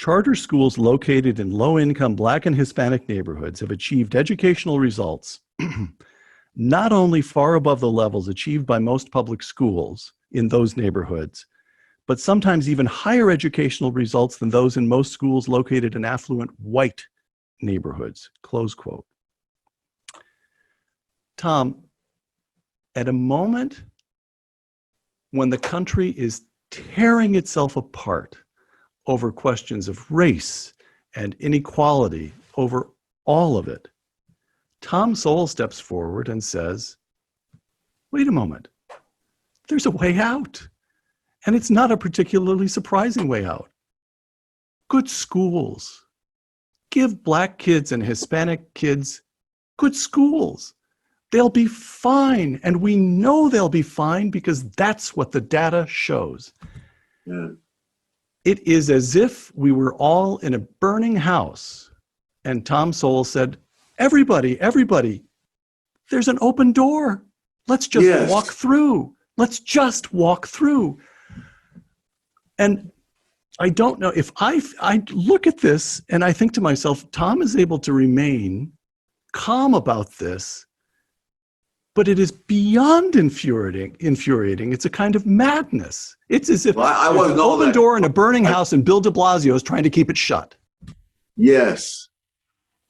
Charter schools located in low-income Black and Hispanic neighborhoods have achieved educational results not only far above the levels achieved by most public schools in those neighborhoods, but sometimes even higher educational results than those in most schools located in affluent white neighborhoods, close quote. Tom, at a moment when the country is tearing itself apart over questions of race and inequality, over all of it, Tom Sowell steps forward and says, wait a moment, there's a way out. And it's not a particularly surprising way out. Good schools. Give Black kids and Hispanic kids good schools. They'll be fine. And we know they'll be fine because that's what the data shows. Yeah. It is as if we were all in a burning house. And Tom Sowell said, everybody, there's an open door. Let's just walk through. Let's just walk through. And I don't know if I look at this and I think to myself, Tom is able to remain calm about this, but it is beyond infuriating. It's a kind of madness. It's as if there's an open door in a burning house and Bill de Blasio is trying to keep it shut. Yes.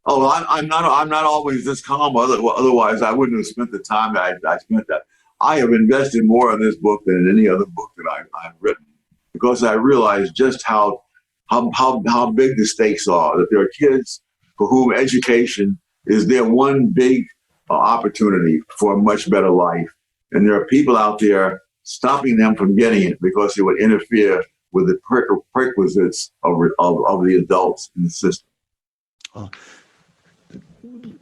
Oh, I'm not always this calm. Otherwise, I wouldn't have spent the time that I spent. That I have invested more in this book than in any other book that I've written, because I realize just how big the stakes are. That there are kids for whom education is their one big opportunity for a much better life, and there are people out there stopping them from getting it because it would interfere with the prerequisites of the adults in the system.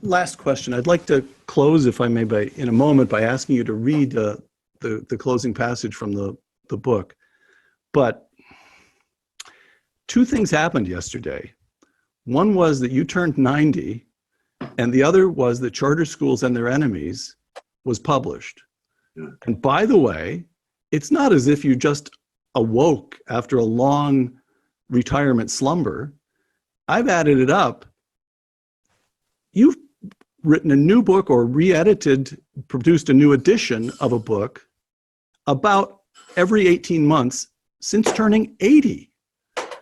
Last question. I'd like to close, if I may, in a moment by asking you to read the closing passage from the book. But two things happened yesterday. One was that you turned 90, and the other was that Charter Schools and Their Enemies was published. Yeah. And by the way, it's not as if you just awoke after a long retirement slumber. I've added it up. You've written a new book or re-edited, produced a new edition of a book about every 18 months since turning 80.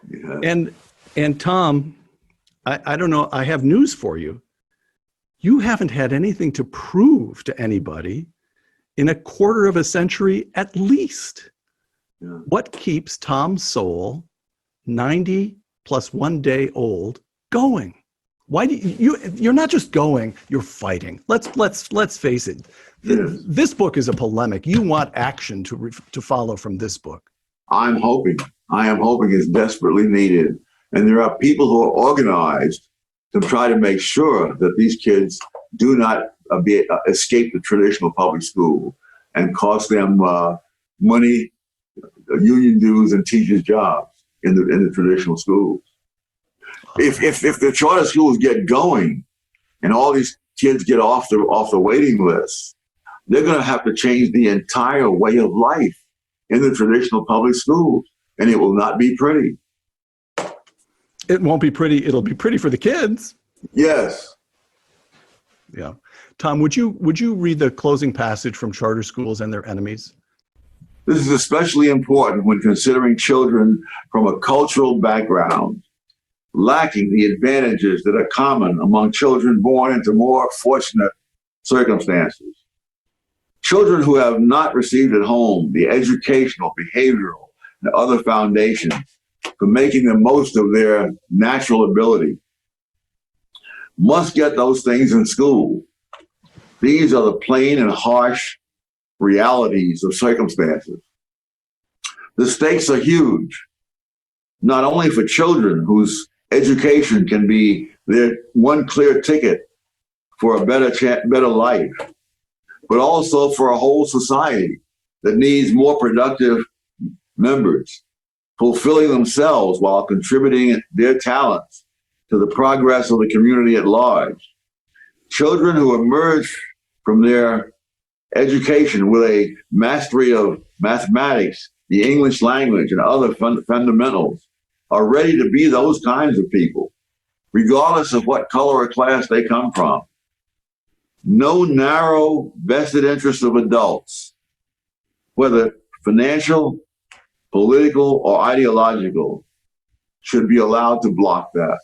Yeah. And Tom, I don't know, I have news for you. You haven't had anything to prove to anybody in a quarter of a century at least. Yeah. What keeps Tom Sowell, 90 plus 1 day old, going? Why do you're not just going, you're fighting. Let's face it. This book is a polemic. You want action to follow from this book. I am hoping it's desperately needed. And there are people who are organized to try to make sure that these kids do not escape the traditional public school and cost them money, union dues, and teachers' jobs in the traditional schools. If the charter schools get going and all these kids get off the waiting list, they're going to have to change the entire way of life in the traditional public schools, and it will not be pretty. It won't be pretty. It'll be pretty for the kids. Yes. Yeah. Tom, would you read the closing passage from Charter Schools and Their Enemies? This is especially important when considering children from a cultural background lacking the advantages that are common among children born into more fortunate circumstances. Children who have not received at home the educational, behavioral, and other foundations for making the most of their natural ability must get those things in school. These are the plain and harsh realities of circumstances. The stakes are huge, not only for children whose education can be their one clear ticket for a better life, but also for a whole society that needs more productive members, fulfilling themselves while contributing their talents to the progress of the community at large. Children who emerge from their education with a mastery of mathematics, the English language, and other fundamentals are ready to be those kinds of people, regardless of what color or class they come from. No narrow vested interest of adults, whether financial, political, or ideological, should be allowed to block that.